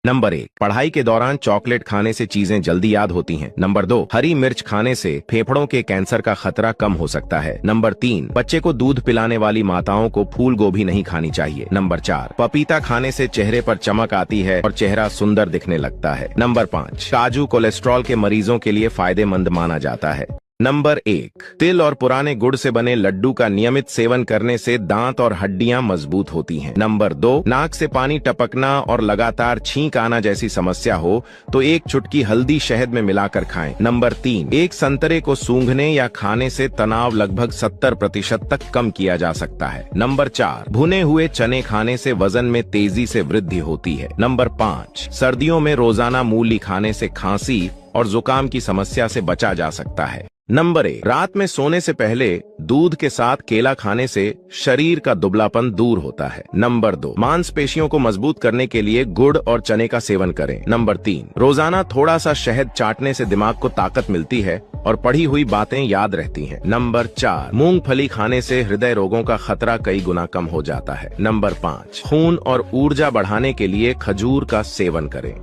Number 1, पढ़ाई के दौरान चॉकलेट खाने से चीजें जल्दी याद होती हैं। नंबर 2, हरी मिर्च खाने से फेफड़ों के कैंसर का खतरा कम हो सकता है। नंबर 3, बच्चे को दूध पिलाने वाली माताओं को फूल गोभी नहीं खानी चाहिए। नंबर 4, पपीता खाने से चेहरे पर चमक आती है और चेहरा सुंदर दिखने लगता है। नंबर 5, काजू कोलेस्ट्रॉल के मरीजों के लिए फायदेमंद माना जाता है। नंबर 1, तिल और पुराने गुड़ से बने लड्डू का नियमित सेवन करने से दांत और हड्डियां मजबूत होती हैं। नंबर 2, नाक से पानी टपकना और लगातार छींक आना जैसी समस्या हो तो एक चुटकी हल्दी शहद में मिलाकर खाएं। नंबर 3, एक संतरे को सूंघने या खाने से तनाव लगभग 70% तक कम किया जा सकता है। नंबर 4, भुने हुए चने खाने से वजन में तेजी से वृद्धि होती है। नंबर 5, सर्दियों में रोजाना मूली खाने से खांसी और जुकाम की समस्या से बचा जा सकता है। नंबर 1, रात में सोने से पहले दूध के साथ केला खाने से शरीर का दुबलापन दूर होता है। नंबर 2, मांसपेशियों को मजबूत करने के लिए गुड़ और चने का सेवन करें। नंबर 3, रोजाना थोड़ा सा शहद चाटने से दिमाग को ताकत मिलती है और पढ़ी हुई बातें याद रहती हैं। नंबर 4, मूंगफली खाने से हृदय रोगों का खतरा कई गुना कम हो जाता है। नंबर 5, खून और ऊर्जा बढ़ाने के लिए खजूर का सेवन करें।